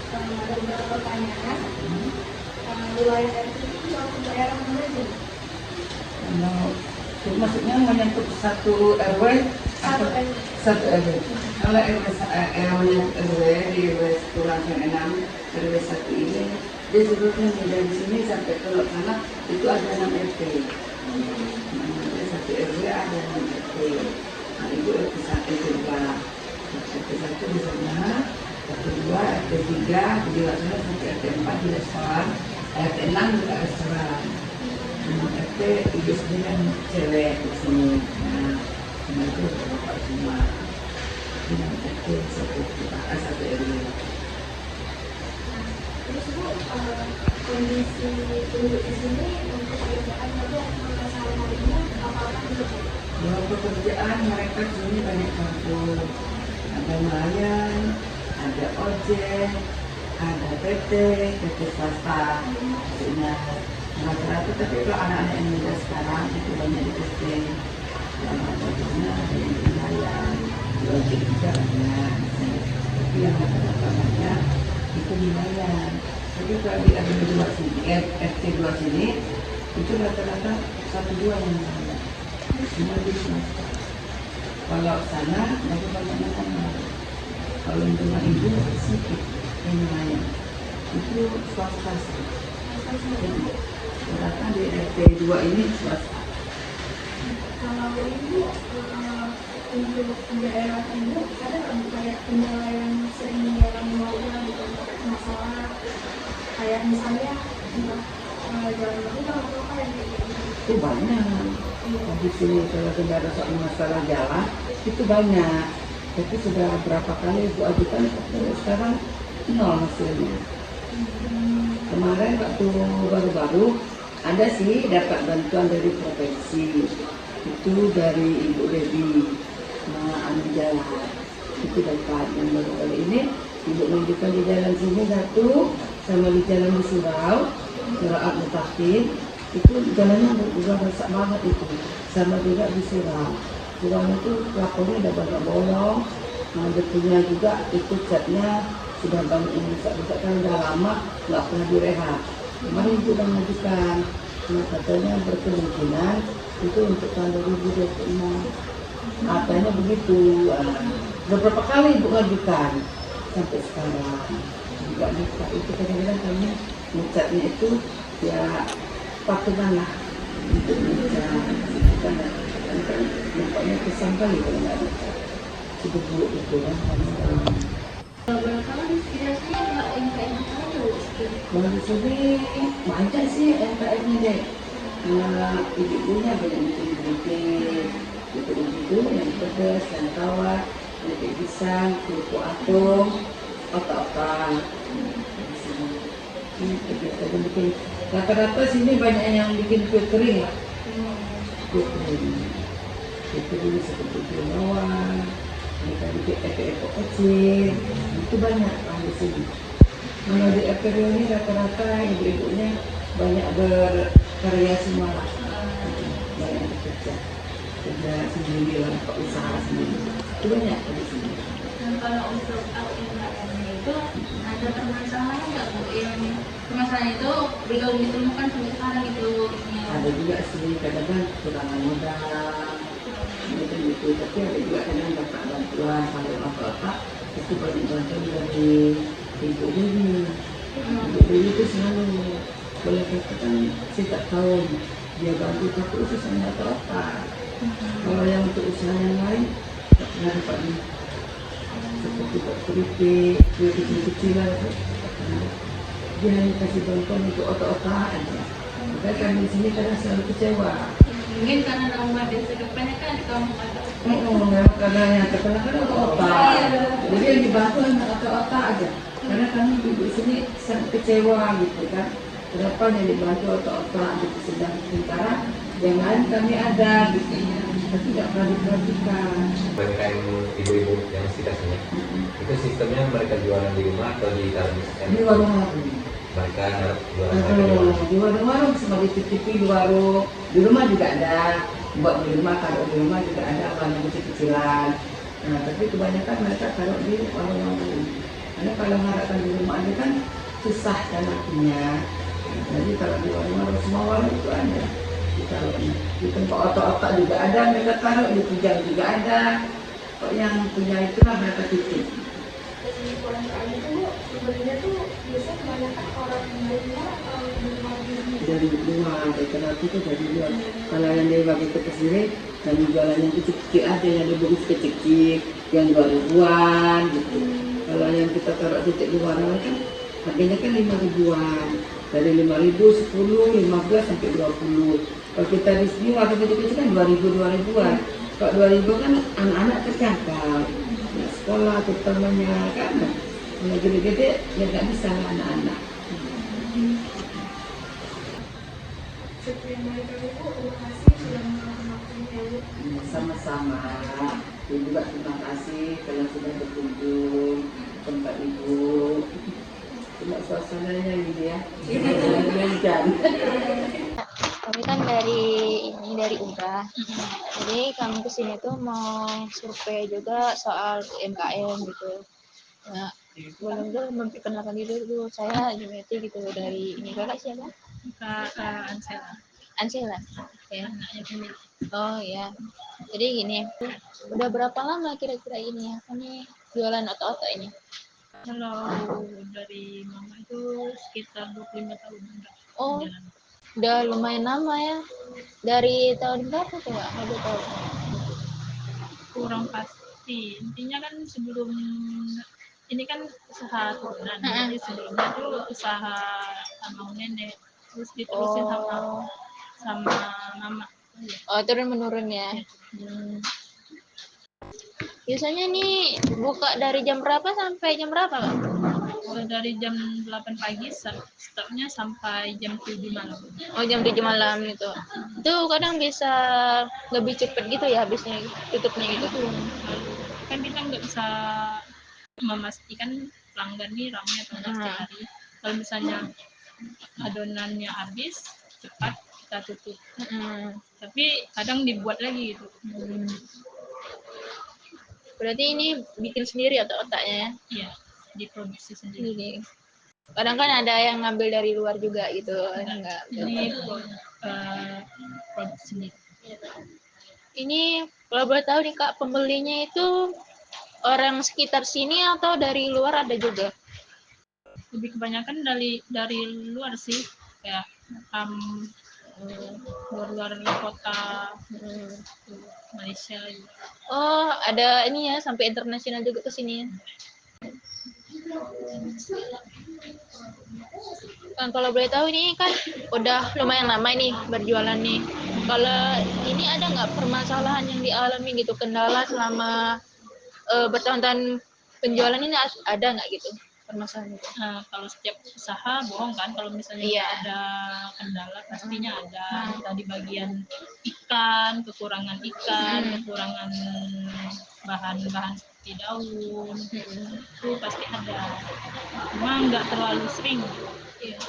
ada beberapa pertanyaan. Wilayah RT itu untuk daerah mana aja? Kalau maksudnya menyangkut satu RW Satu atau RW. satu RW. Kalau menyangkut RW di RW 1/6 RW 1 ini, dia sebetulnya dari sini sampai ke sana itu ada 6 RT. Ada satu RW ada 6 RT. Nah itu RT 1 RT 2. RT 1 di sana, RT 2, RT 3 di sana sampai RT 4 di restoran, RT 6 juga restoran. RT ibu sendiri kan cewek di sini. Nah, itu bapak semua. Ini RT satu RW. Terus Bu, kondisi penduduk di sini untuk pekerjaan atau sehari-harinya apa-apa gitu? Bahwa pekerjaan mereka di sini banyak campur. Ada nelayan, ada ojek, ada PT swasta. Maksudnya rata-rata, tapi kalau anak-anak yang muda sekarang itu banyak di PT. Yang ada yang di nelayan, di ojek juga banyak. Tapi yang rata-rata banyak itu di nelayan. Tapi kalau di RT 2 sini, RT 2 sini itu rata-rata 1-2 yang nelayan. Semua di swasta. Kalau sana mereka banyak makanan. Kalau yang rumah ibu sedikit yang nelayan. Itu swasta sih. Rata di RT 2 ini swasta. Kalau Ibu untuk daerah Ibu ada nggak kayak kendala yang sering dialami warga gitu masalah kayak misalnya jalan rusak atau apa yang kayak gitu? Itu banyak. Di sini kalau tidak ada soal masalah jalan itu banyak. Tapi sudah berapa kali ibu ajukan, sekarang nol hasilnya. Kemarin waktu baru-baru ada sih dapat bantuan dari provinsi. Itu dari Ibu Dewi anu jalan. Itu dapat yang baru kali ini Ibu menunjukkan di jalan sini satu, sama di jalan di Surau Mutakin. Itu jalannya juga rusak banget itu. Sama juga di Surau. Surau itu pelapornya udah banyak bolong. Nah, betulnya juga itu catnya sudah banyak yang rusak-rusak kan udah lama nggak pernah direhab. Kemarin itu udah mengajukan, nah, katanya berkemungkinan itu untuk tahun 2026. Katanya begitu. Beberapa kali ibu ngajukan sampai sekarang juga bisa. Itu kadang-kadang kami ngecatnya itu ya patungan lah untuk ngecat. Karena nampaknya kesan kali kalau nggak ngecat. Sudah buruk itu kan. Kalau di sekitar sini ada MKM apa Kalau di sini banyak sih MKM-nya deh. Ibu-ibunya banyak bikin keripik, itu yang pedas, yang kawat, keripik pisang, kerupuk atung, otak-otak. Ini kebiasaan bikin. Rata-rata sini banyak yang bikin kue kering lah. Kue kering seperti kue mawar, mereka bikin epok kecil, itu banyak di sini. Kalau di Eperio ini rata-rata ibu-ibunya banyak berkarya semua lah. Banyak bekerja sendiri lah, usaha sendiri. Itu banyak di sini. Dan kalau untuk UMKM-nya itu ada permasalahan nggak Bu? Yang permasalahan itu belum ditemukan sampai sekarang itu. Ada juga sih kadang-kadang kekurangan modal, gitu. Tapi ada juga kadang dapat bantuan kalau apa-apa itu banyak bantuan dari Ibu Dewi. Ibu Dewi itu selalu boleh katakan setiap tahun dia bantu, tapi ususnya apa-apa. Kalau yang untuk usaha yang lain tak pernah dapat nih. Seperti buat keripik, kue kecil-kecilan, dia hanya kasih bantuan untuk otak-otak aja. Maka kami di sini kadang selalu kecewa. Mungkin karena rumah desa depannya kan di kampung ada. Karena yang terkenal kan otak-otak. Jadi yang dibantu hanya otak-otak aja. Karena kami di sini sangat kecewa gitu kan. Kenapa yang dibantu otak-otak gitu, sedang sementara yang lain kami ada gitu. Tapi tidak pernah diperhatikan. Kebanyakan ibu-ibu yang sekitar sini, itu sistemnya mereka jualan di rumah atau di Di warung-warung. mereka jualan mereka di rumah. Di warung-warung sama di TV di warung. Di rumah juga ada. Buat di rumah, kalau di rumah juga ada warung kecil-kecilan. Nah, tapi kebanyakan mereka taruh di warung-warung. Karena kalau mengharapkan di rumah aja kan susah kan artinya. Jadi kalau di warung semua warung itu ada. Ditaruhnya di tempat otak-otak juga ada, mereka taruh di pujang juga ada. Kok yang punya itulah mereka titip. Dari pulang kali itu Bu, sebenarnya tuh biasanya kebanyakan orang dari luar atau dari luar negeri? Dari luar, rata-rata itu dari luar. Kalau yang dari bagi kita sendiri, yang jualan yang kecil-kecil ada, yang dibungkus kecil-kecil, yang 2 ribuan gitu. Kalau yang kita taruh titik di warung kan harganya kan 5 ribuan. Dari 5 ribu, 10, 15 sampai 20. Kalau kita di sini warung kecil-kecil kan 2 ribuan. Kalau 2 ribu kan anak-anak terjangkau. Nah, sekolah terutamanya kan. Kalau gede-gede ya nggak bisa lah anak-anak. Sekian dari kami Bu, terima kasih sudah meluangkan waktunya Bu. Sama-sama. Dan juga terima kasih kalau sudah berkunjung ke tempat ibu. Cuma suasananya gitu ya. Hujan. Kami kan dari umrah. Jadi kami kesini tuh mau survei juga soal UMKM gitu. Nah, boleh dulu memperkenalkan diri dulu. Saya Jumeti gitu dari ini. Kakak siapa? Kak Ansela, Ansela. Ya. anaknya pemilik. Oh ya. Jadi gini, udah berapa lama kira-kira ini apa nih jualan otak-otak ini? Kalau dari mama itu sekitar 25 tahun udah Oh, jalan. udah lumayan lama ya. Dari tahun berapa tuh Kak? Ada tahu? Kurang pasti. Intinya kan sebelum ini kan usaha turunan, jadi sebelumnya tuh usaha sama nenek, terus diterusin sama Oh, sama mama. oh turun menurun ya. Biasanya nih buka dari jam berapa sampai jam berapa, Kak? Dari jam 8 pagi stopnya sampai jam 7 malam. Oh, jam 7 malam gitu. Itu kadang bisa lebih cepet gitu ya habisnya tutupnya gitu. Lalu kan kita nggak bisa memastikan pelanggan nih ramai atau enggak setiap hari. Kalau misalnya adonannya habis cepat kita tutup, tapi kadang dibuat lagi gitu. Berarti ini bikin sendiri atau otaknya ya? Iya, diproduksi sendiri. Ini. Kadang kan ada yang ngambil dari luar juga gitu. Enggak. Ini produksi sendiri. Ini kalau boleh tahu nih Kak, pembelinya itu orang sekitar sini atau dari luar ada juga? Lebih kebanyakan dari luar sih, kayak luar-luar kota, Malaysia gitu. Oh, ada ini ya sampai internasional juga ke sini ya. Kan kalau boleh tahu ini kan udah lumayan lama nih berjualan nih. Kalau ini ada nggak permasalahan yang dialami gitu, kendala selama bertahun-tahun penjualan ini ada nggak gitu permasalahan itu? Nah, kalau setiap usaha bohong kan, kalau misalnya Iya. nggak ada kendala pastinya ada. Tadi bagian ikan, kekurangan bahan-bahan seperti daun, itu pasti ada. Cuma nggak terlalu sering. Iya.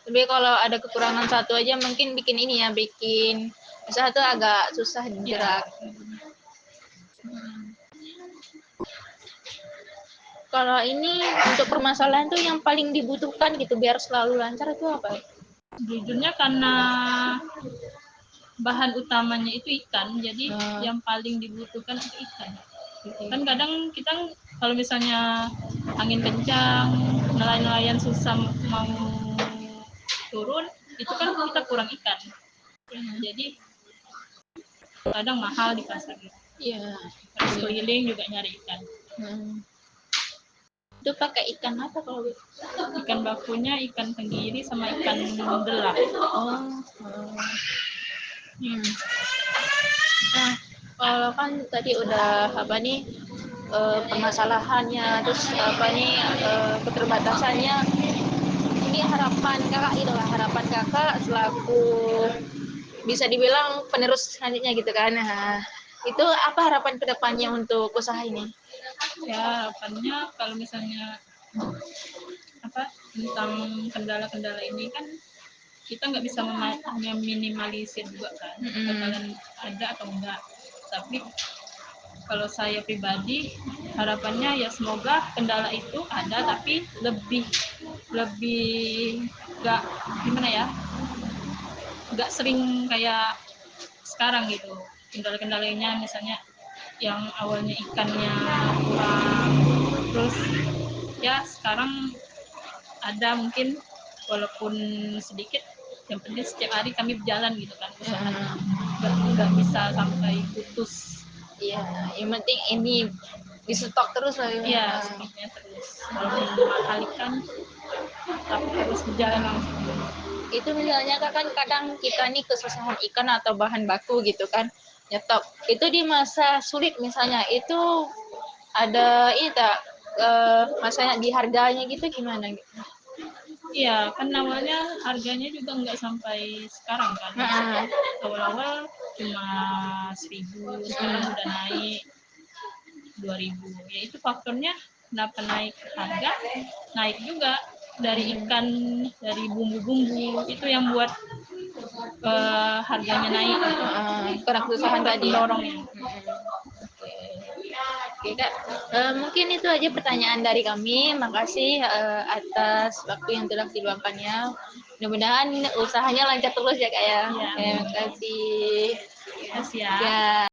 Tapi kalau ada kekurangan satu aja mungkin bikin ini ya, bikin usaha tuh agak susah digerak. Kalau ini untuk permasalahan tuh yang paling dibutuhkan gitu biar selalu lancar itu apa? Jujurnya karena bahan utamanya itu ikan, jadi yang paling dibutuhkan itu ikan. Kan kadang kita kalau misalnya angin kencang, nelayan-nelayan susah mau turun, itu kan kita kurang ikan. Jadi kadang mahal di pasar. Iya. Harus keliling juga nyari ikan. Itu pakai ikan apa kalau gitu? Ikan bakunya ikan tenggiri sama ikan delak. Nah, kalau kan tadi udah apa nih permasalahannya, terus apa nih keterbatasannya. Ini harapan kakak gitu lah, harapan kakak selaku bisa dibilang penerus selanjutnya gitu kan. Nah, itu apa harapan kedepannya untuk usaha ini? Ya harapannya kalau misalnya tentang kendala-kendala ini kan kita nggak bisa meminimalisir juga kan, bakalan ada atau enggak, tapi kalau saya pribadi harapannya ya semoga kendala itu ada tapi lebih nggak gimana ya, nggak sering kayak sekarang gitu. Kendala-kendalanya misalnya yang awalnya ikannya kurang, terus ya sekarang ada mungkin walaupun sedikit, yang penting setiap hari kami berjalan gitu kan usahanya, nggak bisa sampai putus. Iya, yang penting ini di stok terus lah. Iya, stoknya terus. Walaupun mahal ikan, tapi terus berjalan langsung. Itu misalnya Kak, kan kadang kita nih kesusahan ikan atau bahan baku gitu kan nyetok. Itu di masa sulit misalnya itu ada ini tak masanya di harganya gitu gimana gitu. Iya, kan awalnya harganya juga nggak sampai sekarang kan. Heeh. Awal-awal cuma 1.000, sekarang udah naik 2.000. Ya itu faktornya kenapa naik harga, naik juga dari ikan, dari bumbu-bumbu itu yang buat harganya naik. Kurang kesusahan Itu tadi. pendorongnya. Oke Kak, mungkin itu aja pertanyaan dari kami. Makasih atas waktu yang telah diluangkannya. Mudah-mudahan usahanya lancar terus ya Kak ya. Iya. Terima kasih. Terima kasih ya. Ya.